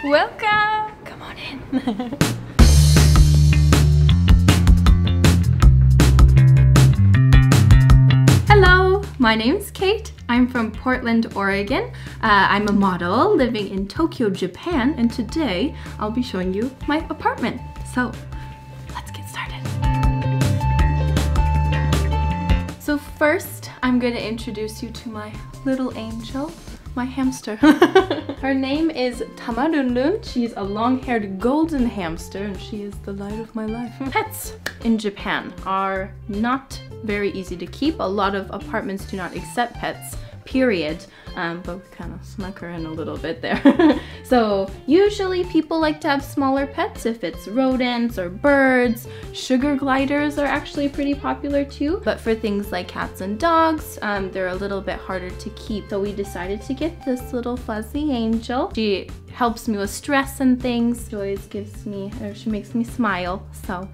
Welcome! Come on in. Hello, my name's Kate. I'm from Portland, Oregon. I'm a model living in Tokyo, Japan, and today I'll be showing you my apartment. So let's get started. So first, I'm gonna introduce you to my little angel, my hamster. Her name is Tamarunrun. She's a long-haired golden hamster and she is the light of my life. Pets in Japan are not very easy to keep. A lot of apartments do not accept pets, period. But we kind of snuck her in a little bit there. So usually people like to have smaller pets if it's rodents or birds. Sugar gliders are actually pretty popular too. But for things like cats and dogs, they're a little bit harder to keep. So we decided to get this little fuzzy angel. She helps me with stress and things. She always gives me, or she makes me smile. So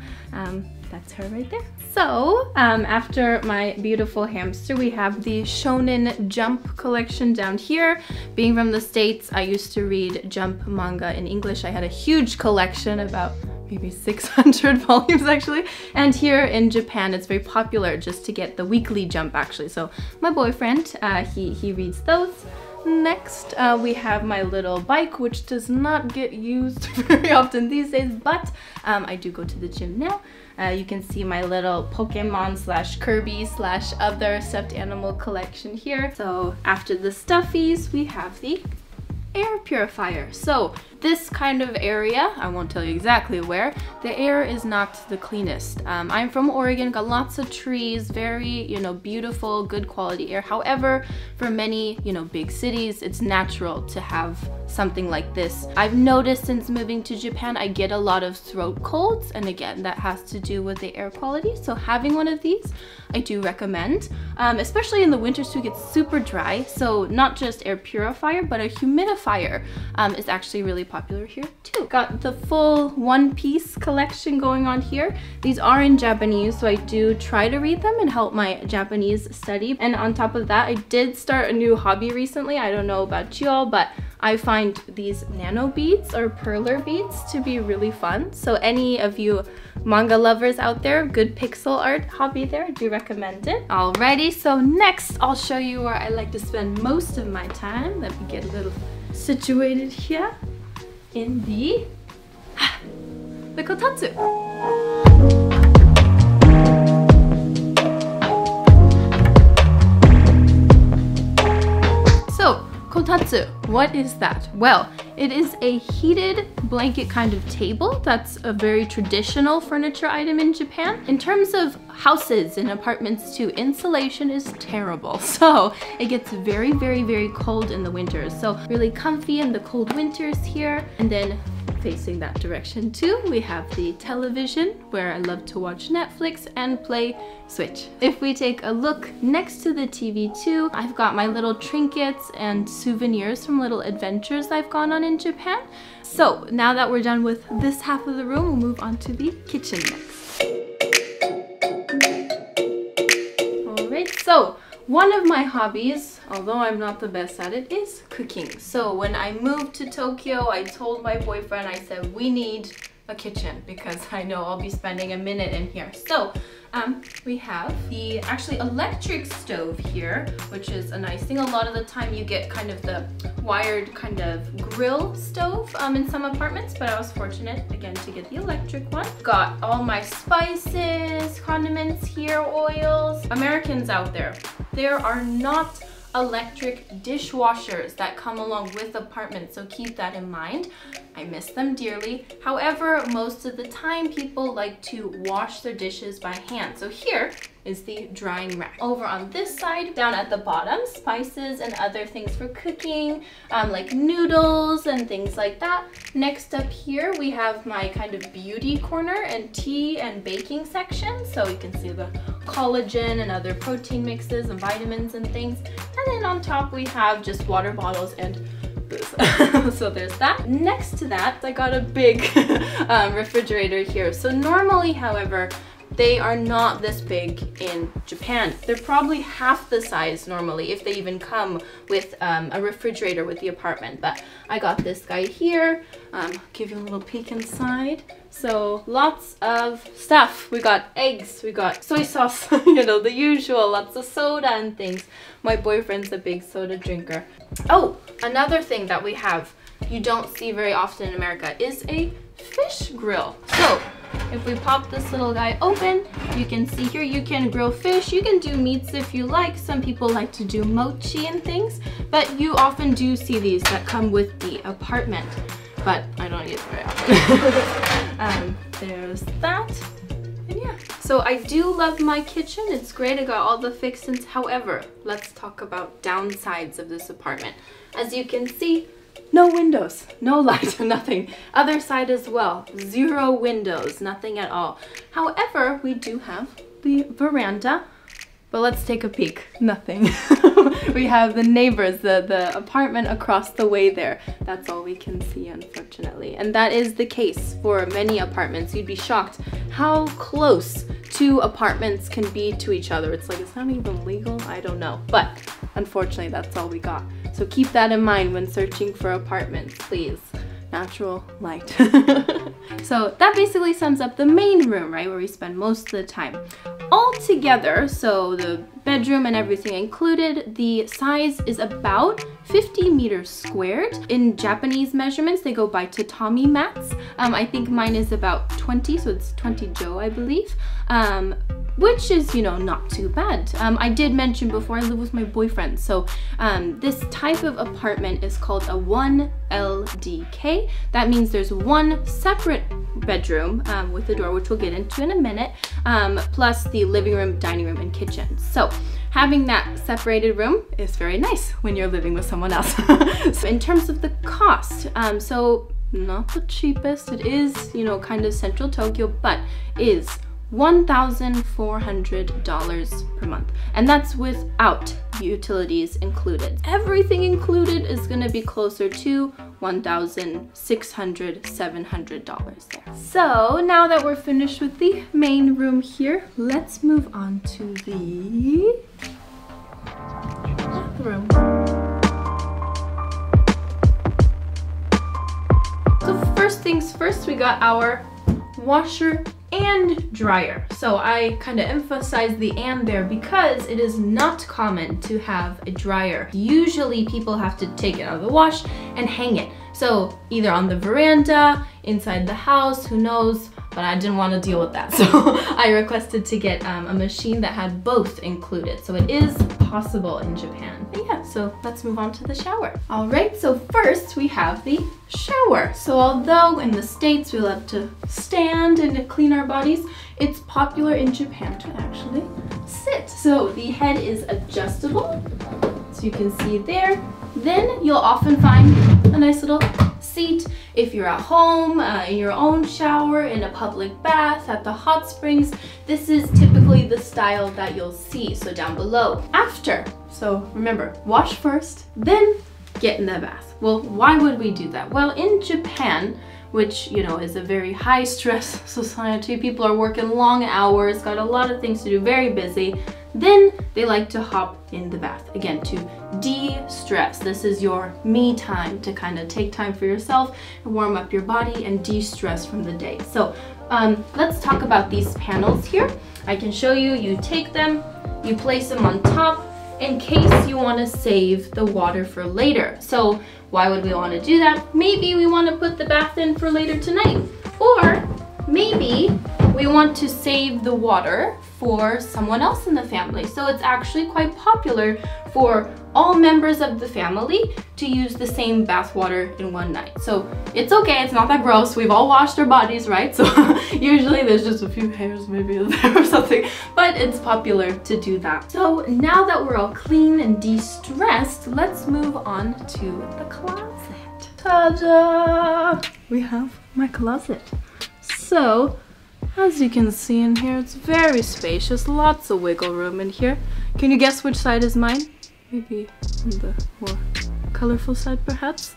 that's her right there. So after my beautiful hamster, we have the Shonen Jump collection down here. Being from the States, I used to read Jump manga in English. I had a huge collection, about maybe 600 volumes actually. And here in Japan, it's very popular just to get the weekly Jump actually. So my boyfriend, he reads those. Next, we have my little bike, which does not get used very often these days, but I do go to the gym now. You can see my little Pokemon / Kirby / other stuffed animal collection here. So after the stuffies, we have the air purifier. So this kind of area, I won't tell you exactly where, the air is not the cleanest. I'm from Oregon, got lots of trees, very, beautiful, good quality air. However, for many, big cities, it's natural to have something like this. I've noticed since moving to Japan, I get a lot of throat colds, and again, that has to do with the air quality. So having one of these, I do recommend, especially in the winters too. It gets super dry. So not just air purifier, but a humidifier is actually really popular here too. Got the full one-piece collection going on here. These are in Japanese, so I do try to read them and help my Japanese study. And on top of that, I did start a new hobby recently. I don't know about you all, but I find these nano beads or perler beads to be really fun. So any of you manga lovers out there, good pixel art hobby there, I do recommend it. Alrighty, so next I'll show you where I like to spend most of my time. Let me get a little situated here in the kotatsu. So, kotatsu, what is that? Well, it is a heated blanket kind of table. That's a very traditional furniture item in Japan. In terms of houses and apartments too, insulation is terrible. So it gets very, very, very cold in the winters. So really comfy in the cold winters here. And then facing that direction too, we have the television where I love to watch Netflix and play Switch. If we take a look next to the TV too, I've got my little trinkets and souvenirs from little adventures I've gone on in Japan. So now that we're done with this half of the room, we'll move on to the kitchen next. Alright, so one of my hobbies, although I'm not the best at it, is cooking. So when I moved to Tokyo, I told my boyfriend, I said, we need a kitchen because I know I'll be spending a minute in here. So we have the actually electric stove here, which is a nice thing. A lot of the time you get kind of the wired kind of grill stove in some apartments, but I was fortunate again to get the electric one. Got all my spices, condiments here, oils. Americans out there are not electric dishwashers that come along with apartments, so keep that in mind. I miss them dearly. However, most of the time people like to wash their dishes by hand. So here is the drying rack. Over on this side, down at the bottom, spices and other things for cooking, like noodles and things like that. Next up here, we have my kind of beauty corner and tea and baking section. So you can see the collagen and other protein mixes and vitamins and things. And then on top, we have just water bottles and so there's that. Next to that, I got a big refrigerator here. So normally, however, they are not this big in Japan. They're probably half the size normally, if they even come with a refrigerator with the apartment. But I got this guy here. Give you a little peek inside. So lots of stuff. We got eggs, we got soy sauce, you know, the usual, lots of soda and things. My boyfriend's a big soda drinker. Oh, another thing that we have, you don't see very often in America, is a fish grill. So if we pop this little guy open, you can see here you can grill fish. You can do meats if you like. Some people like to do mochi and things, but you often do see these that come with the apartment. But I don't use it very often. There's that. And yeah. So I do love my kitchen. It's great. I got all the fixings. However, let's talk about downsides of this apartment. As you can see, no windows, no light, nothing. Other side as well, 0 windows, nothing at all. However, we do have the veranda, but let's take a peek. Nothing. We have the neighbors, the apartment across the way there. That's all we can see, unfortunately. And that is the case for many apartments. You'd be shocked how close 2 apartments can be to each other. It's like, it's not even legal, I don't know. But unfortunately, that's all we got. So keep that in mind when searching for apartments, please. Natural light. So that basically sums up the main room, right, where we spend most of the time. All together, so the bedroom and everything included, the size is about 50 meters squared. In Japanese measurements, they go by tatami mats. I think mine is about 20, so it's 20 jo, I believe. Which is, you know, not too bad. I did mention before, I live with my boyfriend, so this type of apartment is called a 1LDK. That means there's one separate bedroom with a door, which we'll get into in a minute, plus the living room, dining room, and kitchen. So having that separated room is very nice when you're living with someone else. So in terms of the cost, so not the cheapest, it is, you know, kind of central Tokyo, but is $1,400 per month, and that's without utilities included. Everything included is going to be closer to $1,600, $700 there. So now that we're finished with the main room here, let's move on to the bathroom. So first things first, we got our washer and dryer. So I kind of emphasize the "and" there because it is not common to have a dryer. Usually people have to take it out of the wash and hang it. So either on the veranda, inside the house, who knows, but I didn't want to deal with that. So I requested to get a machine that had both included. So it is possible in Japan. But yeah, so let's move on to the shower. All right, so first we have the shower. So although in the States we love to stand and to clean our bodies, it's popular in Japan to actually sit. So the head is adjustable, so you can see there. Then you'll often find a nice little seat if you're at home, in your own shower, in a public bath, at the hot springs. This is typically the style that you'll see, so down below. After, so remember, wash first, then get in the bath. Well, why would we do that? Well, in Japan, which, you know, is a very high stress society, people are working long hours, got a lot of things to do, very busy, then they like to hop in the bath, again, to de-stress. This is your me time, to kind of take time for yourself and warm up your body and de-stress from the day. So let's talk about these panels here. I can show you, you take them, you place them on top in case you want to save the water for later. So why would we want to do that? Maybe we want to put the bath in for later tonight, or maybe we want to save the water for someone else in the family. So it's actually quite popular for all members of the family to use the same bath water in one night. So it's okay, it's not that gross. We've all washed our bodies, right? So usually there's just a few hairs maybe there or something, but it's popular to do that. So now that we're all clean and de-stressed, let's move on to the closet. Ta-da! We have my closet. So, as you can see in here, it's very spacious, lots of wiggle room in here. Can you guess which side is mine? Maybe on the more colorful side perhaps.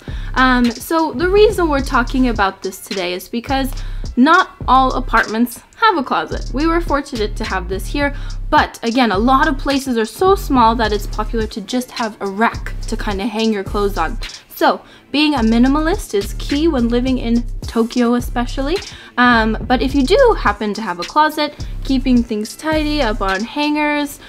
So the reason we're talking about this today is because not all apartments have a closet. We were fortunate to have this here, but again, a lot of places are so small that it's popular to just have a rack to kind of hang your clothes on. So being a minimalist is key when living in Tokyo especially, but if you do happen to have a closet, keeping things tidy up on hangers,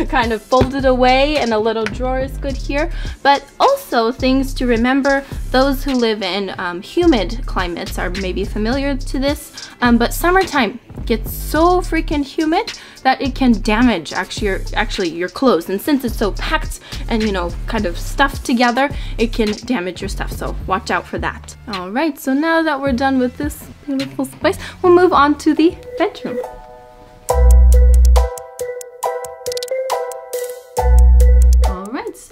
kind of folded away in a little drawer is good here. But also things to remember, those who live in humid climates are maybe familiar to this, but summertime gets so freaking humid that it can damage actually your clothes, and since it's so packed and, you know, kind of stuffed together, it can damage your stuff, so watch out for that. All right, so now that we're done with this beautiful space, we'll move on to the bedroom.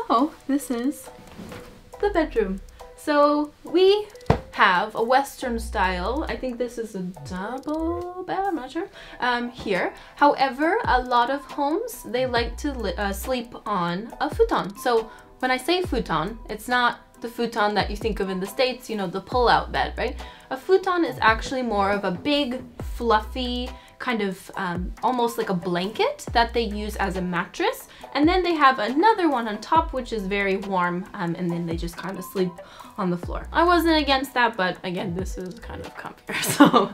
So this is the bedroom. So we have a Western style, I think this is a double bed, I'm not sure, here. However, a lot of homes, they like to sleep on a futon. So when I say futon, it's not the futon that you think of in the States, you know, the pull-out bed, right? A futon is actually more of a big, fluffy, kind of almost like a blanket that they use as a mattress, and then they have another one on top which is very warm, and then they just kind of sleep on the floor. I wasn't against that, but again, this is kind of comfier. So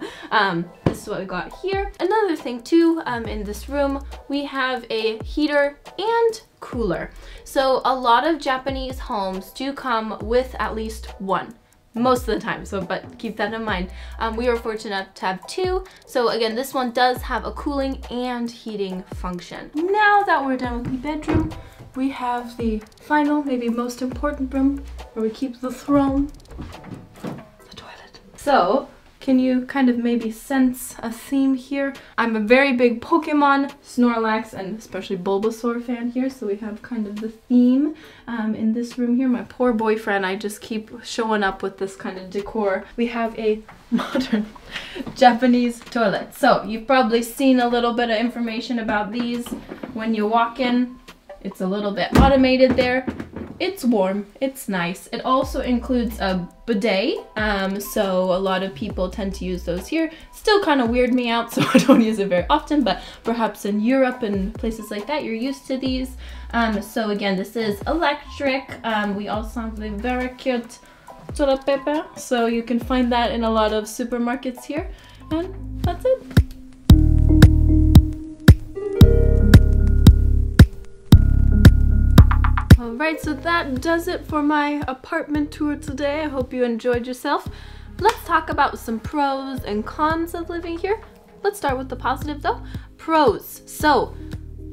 this is what we got here. Another thing too, in this room we have a heater and cooler. So a lot of Japanese homes do come with at least one. Most of the time, so but keep that in mind. We were fortunate enough to have two, so again, this one does have a cooling and heating function. Now that we're done with the bedroom, we have the final, maybe most important room where we keep the throne, the toilet. So can you kind of maybe sense a theme here? I'm a very big Pokemon, Snorlax, and especially Bulbasaur fan here, so we have kind of the theme in this room here. My poor boyfriend, I just keep showing up with this kind of decor. We have a modern Japanese toilet. So you've probably seen a little bit of information about these when you walk in. It's a little bit automated there. It's warm, it's nice. It also includes a bidet, so a lot of people tend to use those here. Still kind of weird me out, so I don't use it very often, but perhaps in Europe and places like that, you're used to these. So again, this is electric. We also have the very cute toilet paper, so you can find that in a lot of supermarkets here, and that's it. Alright, so that does it for my apartment tour today. I hope you enjoyed yourself. Let's talk about some pros and cons of living here. Let's start with the positive though. Pros. So,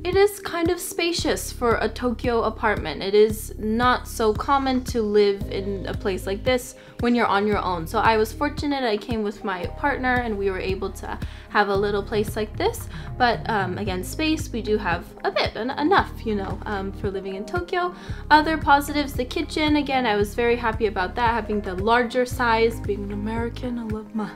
it is kind of spacious for a Tokyo apartment. It is not so common to live in a place like this when you're on your own. So I was fortunate, I came with my partner and we were able to have a little place like this. But again, space, we do have a bit, enough, you know, for living in Tokyo. Other positives, the kitchen, again, I was very happy about that, having the larger size. Being an American, I love my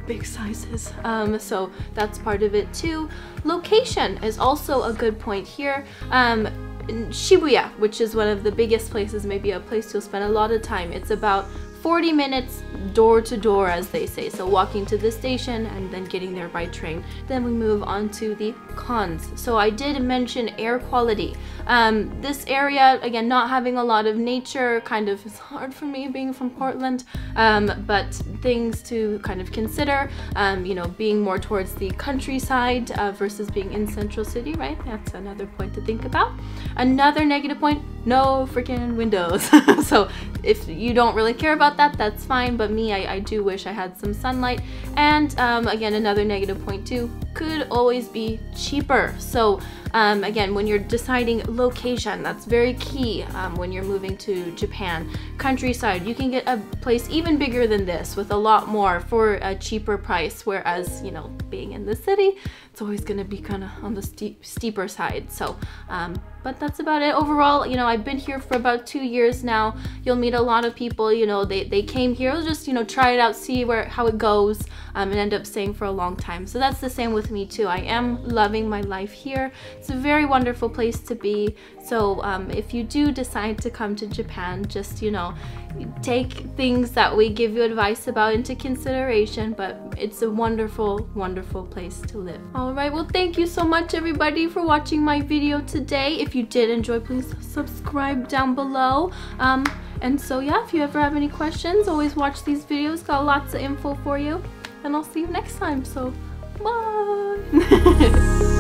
big sizes, so that's part of it too. Location is also a good point here. In Shibuya, which is one of the biggest places, maybe a place you'll spend a lot of time. It's about 40 minutes door to door, as they say, so walking to the station and then getting there by train. Then we move on to the cons. So I did mention air quality. This area, again, not having a lot of nature, kind of is hard for me being from Portland, but things to kind of consider, you know, being more towards the countryside versus being in Central City, right? That's another point to think about. Another negative point, no freaking windows. So if you don't really care about that, that's fine, but me, I do wish I had some sunlight. And again, another negative point too, could always be cheaper. So again, when you're deciding location, that's very key when you're moving to Japan. Countryside, you can get a place even bigger than this with a lot more for a cheaper price, whereas, you know, being in the city, it's always gonna be kind of on the steeper side. So but that's about it. Overall, you know, I've been here for about 2 years now. You'll meet a lot of people, you know, they came here just, you know, try it out, see how it goes, and end up staying for a long time. So that's the same with me too. I am loving my life here. It's a very wonderful place to be. So if you do decide to come to Japan, just, you know, take things that we give you advice about into consideration, but it's a wonderful, wonderful place to live. All right, well, thank you so much everybody for watching my video today. If you did enjoy, please subscribe down below. And so yeah, if you ever have any questions, always watch these videos. Got lots of info for you, and I'll see you next time. So bye.